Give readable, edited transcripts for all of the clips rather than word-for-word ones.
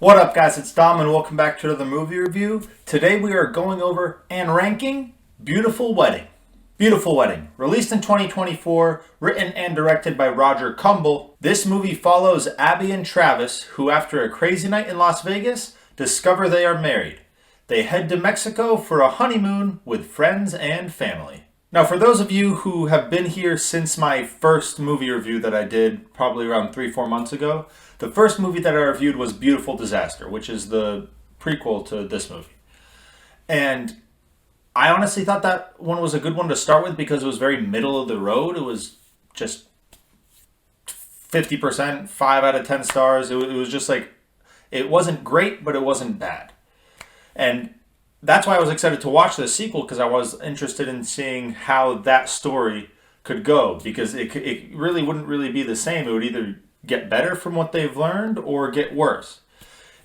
What up, guys? It's Dom, and welcome back to another movie review. Today we are going over and ranking Beautiful Wedding. Beautiful Wedding, released in 2024, written and directed by Roger Kumble. This movie follows Abby and Travis, who after a crazy night in Las Vegas, discover they are married. They head to Mexico for a honeymoon with friends and family. Now, for those of you who have been here since my first movie review that I did probably around 3-4 months ago, the first movie that I reviewed was Beautiful Disaster, which is the prequel to this movie. And I honestly thought that one was a good one to start with because it was very middle of the road. It was just 50%, 5 out of 10 stars. It was just like, it wasn't great, but it wasn't bad. And that's why I was excited to watch the sequel, because I was interested in seeing how that story could go, because it really wouldn't really be the same. It would either get better from what they've learned or get worse.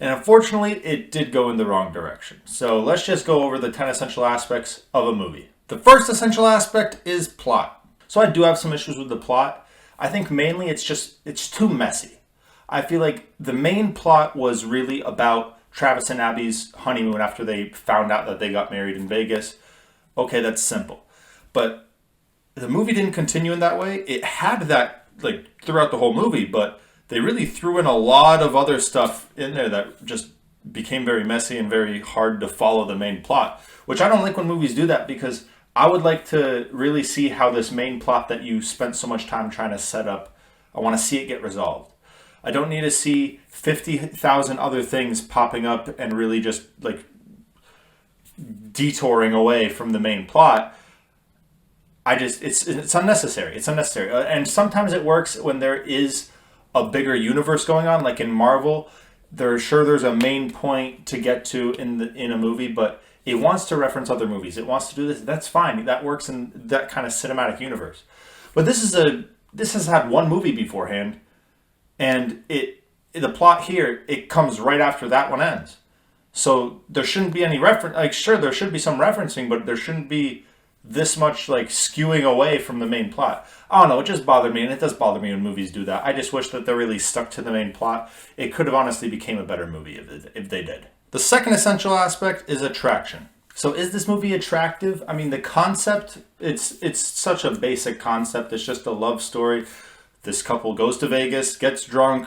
And unfortunately, it did go in the wrong direction. So let's just go over the 10 essential aspects of a movie. The first essential aspect is plot. So I do have some issues with the plot. I think mainly it's too messy. I feel like the main plot was really about Travis and Abby's honeymoon after they found out that they got married in Vegas. Okay, that's simple. But the movie didn't continue in that way. It had that like throughout the whole movie, but they really threw in a lot of other stuff in there that just became very messy and very hard to follow the main plot, which I don't like when movies do that, because I would like to really see how this main plot that you spent so much time trying to set up, I want to see it get resolved. I don't need to see 50,000 other things popping up and really just like detouring away from the main plot. It's unnecessary. It's unnecessary. And sometimes it works when there is a bigger universe going on, like in Marvel. There's a main point to get to in a movie, but it wants to reference other movies. It wants to do this. That's fine. That works in that kind of cinematic universe. But this has had one movie beforehand. And the plot here, it comes right after that one ends. So there shouldn't be any reference. Like, sure, there should be some referencing, but there shouldn't be this much like skewing away from the main plot. I don't know. It just bothered me, and it does bother me when movies do that. I just wish that they really stuck to the main plot. It could have honestly became a better movie if they did. The second essential aspect is attraction. So is this movie attractive? I mean, the concept, it's such a basic concept. It's just a love story. This couple goes to Vegas, gets drunk,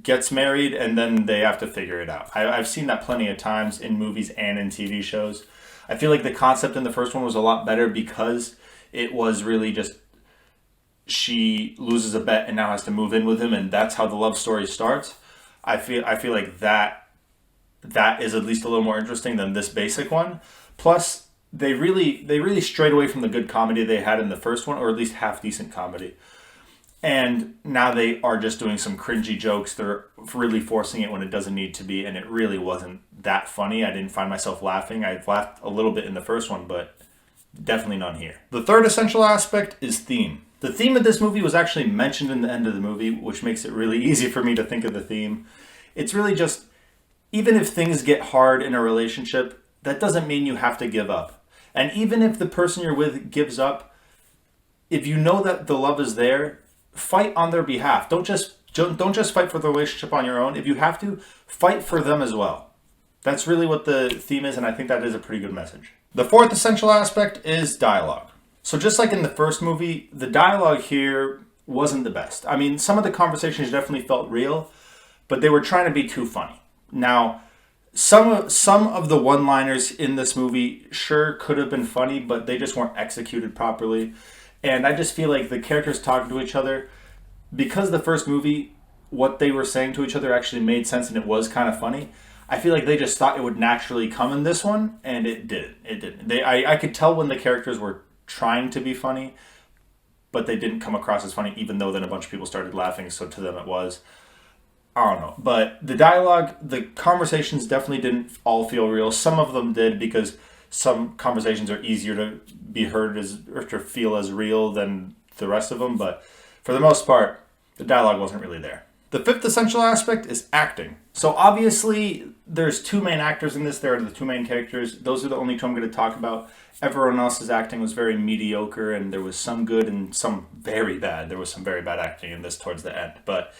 gets married, and then they have to figure it out. I've seen that plenty of times in movies and in TV shows. I feel like the concept in the first one was a lot better because it was really just she loses a bet and now has to move in with him, and that's how the love story starts. I feel like that is at least a little more interesting than this basic one. Plus, they really strayed away from the good comedy they had in the first one, or at least half decent comedy. And now they are just doing some cringy jokes. They're really forcing it when it doesn't need to be, and it really wasn't that funny. I didn't find myself laughing. I laughed a little bit in the first one, but definitely none here. The third essential aspect is theme. The theme of this movie was actually mentioned in the end of the movie, which makes it really easy for me to think of the theme. It's really just, even if things get hard in a relationship, that doesn't mean you have to give up. And even if the person you're with gives up, if you know that the love is there, fight on their behalf. Don't just fight for the relationship on your own. If you have to, fight for them as well. That's really what the theme is, and I think that is a pretty good message. The fourth essential aspect is dialogue. So just like in the first movie, the dialogue here wasn't the best. I mean, some of the conversations definitely felt real, but they were trying to be too funny. Now, some of the one-liners in this movie sure could have been funny, but they just weren't executed properly. And I just feel like the characters talking to each other, because the first movie, what they were saying to each other actually made sense and it was kind of funny. I feel like they just thought it would naturally come in this one, and it didn't. It didn't. I could tell when the characters were trying to be funny, but they didn't come across as funny, even though then a bunch of people started laughing, so to them it was. I don't know. But the dialogue, the conversations definitely didn't all feel real. Some of them did, because some conversations are easier to be heard as or to feel as real than the rest of them, but for the most part, the dialogue wasn't really there. The fifth essential aspect is acting. So obviously, there's two main actors in this. There are the two main characters. Those are the only two I'm going to talk about. Everyone else's acting was very mediocre, and there was some good and some very bad. There was some very bad acting in this towards the end. But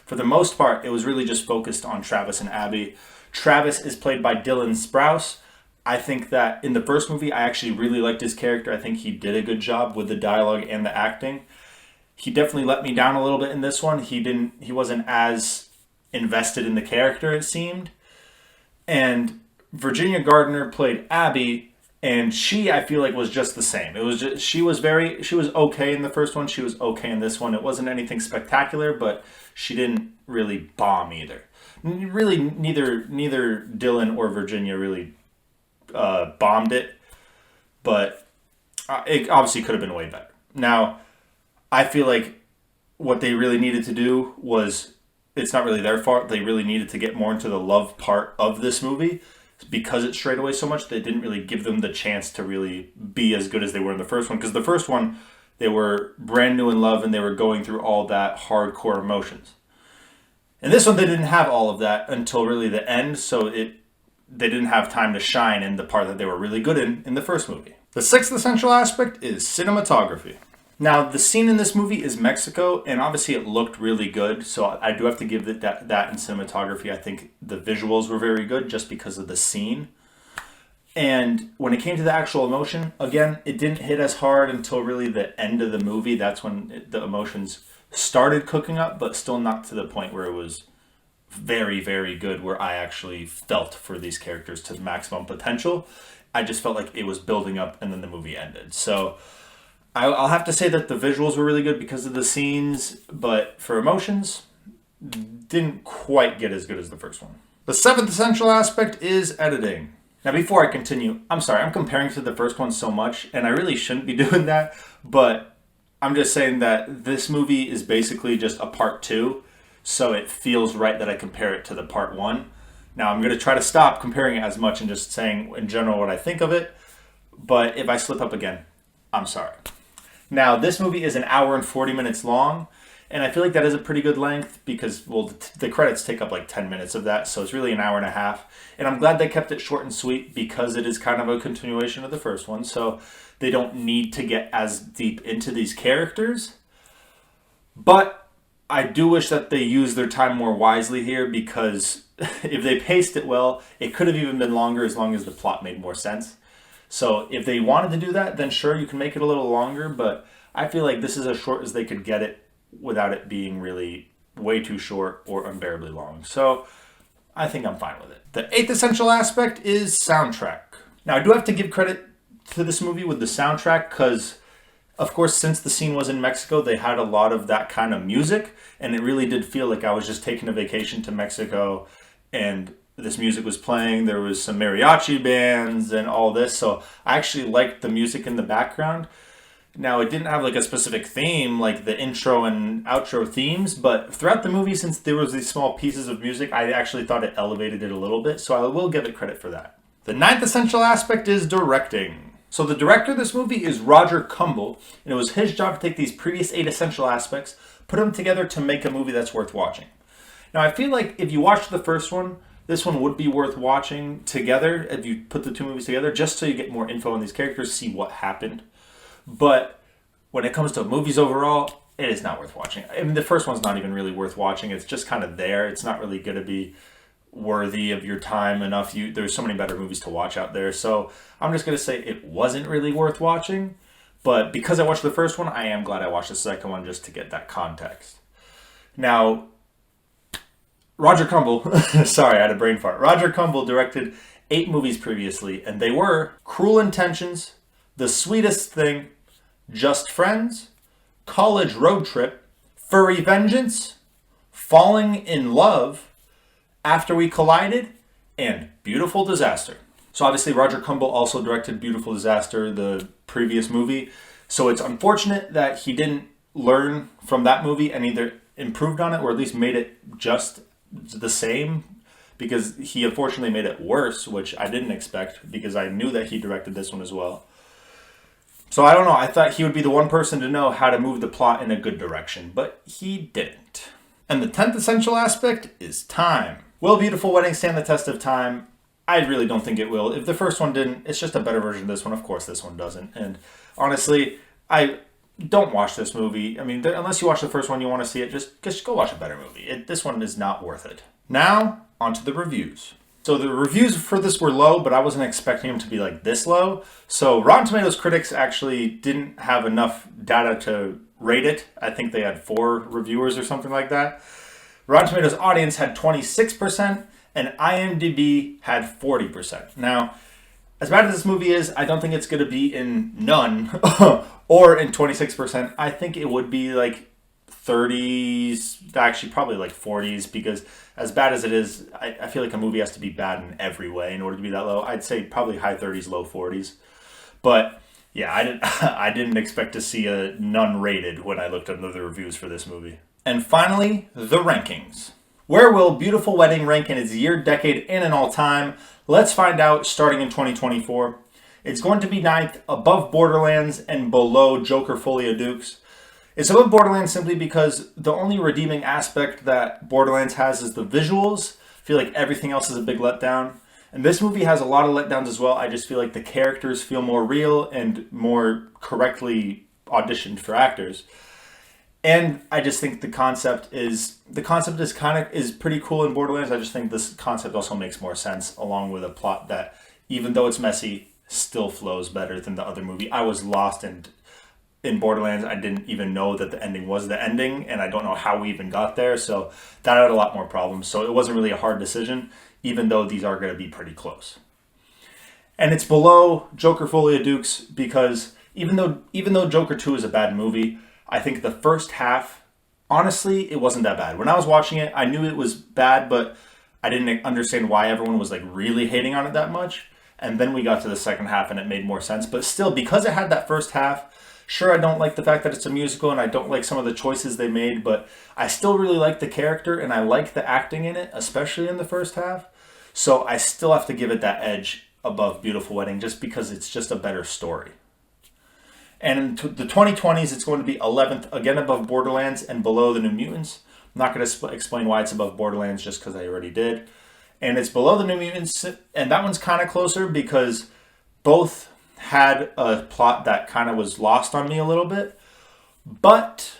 for the most part, it was really just focused on Travis and Abby. Travis is played by Dylan Sprouse. I think that in the first movie, I actually really liked his character. I think he did a good job with the dialogue and the acting. He definitely let me down a little bit in this one. He wasn't as invested in the character, it seemed. And Virginia Gardner played Abby, and she, I feel like, was just the same. It was just, she was okay in the first one. She was okay in this one. It wasn't anything spectacular, but she didn't really bomb either. Really, neither Dylan or Virginia really bombed it, but it obviously could have been way better. Now, I feel like what they really needed to do was, it's not really their fault. They really needed to get more into the love part of this movie because it strayed away so much. They didn't really give them the chance to really be as good as they were in the first one. Because the first one, they were brand new in love and they were going through all that hardcore emotions. In this one, they didn't have all of that until really the end. So they didn't have time to shine in the part that they were really good in the first movie. The sixth essential aspect is cinematography. Now, the scene in this movie is Mexico, and obviously it looked really good, so I do have to give it that in cinematography. I think the visuals were very good just because of the scene. And when it came to the actual emotion, again, it didn't hit as hard until really the end of the movie. That's when the emotions started cooking up, but still not to the point where it was very, very good, where I actually felt for these characters to maximum potential. I just felt like it was building up, and then the movie ended. So I'll have to say that the visuals were really good because of the scenes, but for emotions, didn't quite get as good as the first one. The seventh essential aspect is editing. Now, before I continue, I'm sorry, I'm comparing to the first one so much, and I really shouldn't be doing that, but I'm just saying that this movie is basically just a part 2, so it feels right that I compare it to the part 1. Now, I'm going to try to stop comparing it as much and just saying in general what I think of it, but if I slip up again, I'm sorry. Now, this movie is an hour and 40 minutes long, and I feel like that is a pretty good length because, well, the credits take up like 10 minutes of that, so it's really an hour and a half. And I'm glad they kept it short and sweet because it is kind of a continuation of the first one, so they don't need to get as deep into these characters. But I do wish that they used their time more wisely here because if they paced it well, it could have even been longer as long as the plot made more sense. So if they wanted to do that, then sure, you can make it a little longer, but I feel like this is as short as they could get it without it being really way too short or unbearably long. So I think I'm fine with it. The eighth essential aspect is soundtrack. Now, I do have to give credit to this movie with the soundtrack because, of course, since the scene was in Mexico, they had a lot of that kind of music, and it really did feel like I was just taking a vacation to Mexico and this music was playing. There was some mariachi bands and all this. So I actually liked the music in the background. Now, it didn't have like a specific theme, like the intro and outro themes, but throughout the movie, since there was these small pieces of music, I actually thought it elevated it a little bit. So I will give it credit for that. The ninth essential aspect is directing. So the director of this movie is Roger Kumble, and it was his job to take these previous 8 essential aspects, put them together to make a movie that's worth watching. Now, I feel like if you watch the first one, this one would be worth watching together if you put the 2 movies together, just so you get more info on these characters, see what happened. But when it comes to movies overall, it is not worth watching. I mean, the first one's not even really worth watching. It's just kind of there. It's not really going to be worthy of your time enough. There's so many better movies to watch out there. So I'm just going to say it wasn't really worth watching. But because I watched the first one, I am glad I watched the second one just to get that context. Now, Roger Kumble, sorry, I had a brain fart. Roger Kumble directed 8 movies previously, and they were Cruel Intentions, The Sweetest Thing, Just Friends, College Road Trip, Furry Vengeance, Falling in Love, After We Collided, and Beautiful Disaster. So obviously Roger Kumble also directed Beautiful Disaster, the previous movie. So it's unfortunate that he didn't learn from that movie and either improved on it or at least made it just the same, because he unfortunately made it worse, which I didn't expect because I knew that he directed this one as well. So I don't know, I thought he would be the one person to know how to move the plot in a good direction, but he didn't. And the 10th essential aspect is time. Will Beautiful Wedding stand the test of time? I really don't think it will. If the first one didn't, it's just a better version of this one. Of course this one doesn't. And honestly, don't watch this movie. I mean, unless you watch the first one, you want to see it, just go watch a better movie. This one is not worth it. Now, onto the reviews. So the reviews for this were low, but I wasn't expecting them to be like this low. So Rotten Tomatoes critics actually didn't have enough data to rate it. I think they had 4 reviewers or something like that. Rotten Tomatoes audience had 26%, and IMDb had 40%. Now, as bad as this movie is, I don't think it's going to be in none or in 26%. I think it would be like 30s, actually probably like 40s, because as bad as it is, I feel like a movie has to be bad in every way in order to be that low. I'd say probably high 30s, low 40s. But yeah, I didn't expect to see a none rated when I looked under the reviews for this movie. And finally, the rankings. Where will Beautiful Wedding rank in its year, decade, and in all time? Let's find out starting in 2024. It's going to be 9th, above Borderlands and below Joker Folie à Deux. It's above Borderlands simply because the only redeeming aspect that Borderlands has is the visuals. I feel like everything else is a big letdown. And this movie has a lot of letdowns as well. I just feel like the characters feel more real and more correctly auditioned for actors. And I just think the concept is pretty cool in Borderlands. I just think this concept also makes more sense, along with a plot that, even though it's messy, still flows better than the other movie. I was lost in Borderlands. I didn't even know that the ending was the ending, and I don't know how we even got there. So that had a lot more problems. So it wasn't really a hard decision, even though these are going to be pretty close. And it's below Joker Folie à Deux because even though Joker 2 is a bad movie, I think the first half, honestly, it wasn't that bad. When I was watching it, I knew it was bad, but I didn't understand why everyone was like really hating on it that much. And then we got to the second half and it made more sense. But still, because it had that first half, sure, I don't like the fact that it's a musical and I don't like some of the choices they made, but I still really like the character and I like the acting in it, especially in the first half. So I still have to give it that edge above Beautiful Wedding just because it's just a better story. And in the 2020s, it's going to be 11th, again above Borderlands and below The New Mutants. I'm not going to explain why it's above Borderlands just because I already did. And it's below The New Mutants, and that one's kind of closer because both had a plot that kind of was lost on me a little bit. But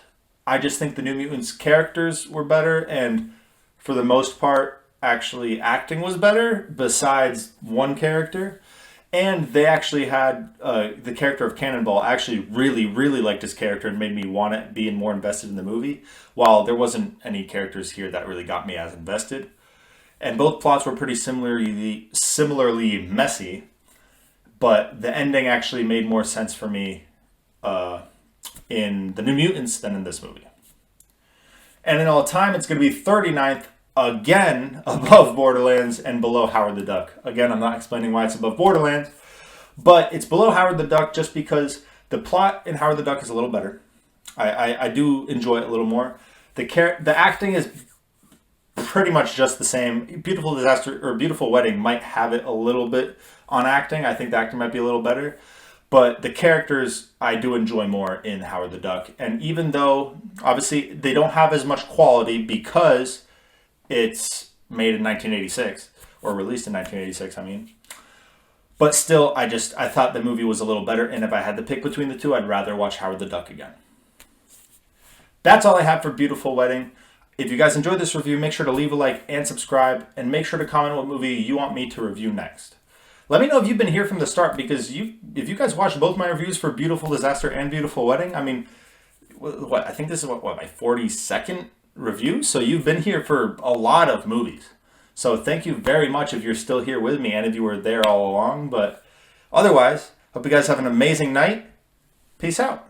I just think The New Mutants characters were better, and for the most part, actually acting was better besides one character. And they actually had the character of Cannonball. I actually really, really liked his character and made me want to be more invested in the movie, while there wasn't any characters here that really got me as invested. And both plots were pretty similarly messy, but the ending actually made more sense for me in The New Mutants than in this movie. And in all time, it's going to be 39th, again above Borderlands and below Howard the Duck. Again, I'm not explaining why it's above Borderlands, but it's below Howard the Duck just because the plot in Howard the Duck is a little better. I do enjoy it a little more. The acting is pretty much just the same. Beautiful Wedding might have it a little bit on acting. I think the acting might be a little better. But the characters I do enjoy more in Howard the Duck. And even though, obviously, they don't have as much quality because it's made in 1986, or released in 1986, I mean. But still, I thought the movie was a little better, and if I had to pick between the two, I'd rather watch Howard the Duck again. That's all I have for Beautiful Wedding. If you guys enjoyed this review, make sure to leave a like and subscribe, and make sure to comment what movie you want me to review next. Let me know if you've been here from the start, because if you guys watched both my reviews for Beautiful Disaster and Beautiful Wedding, I mean, I think this is my 42nd review, so you've been here for a lot of movies. So thank you very much if you're still here with me and if you were there all along. But otherwise, hope you guys have an amazing night. Peace out.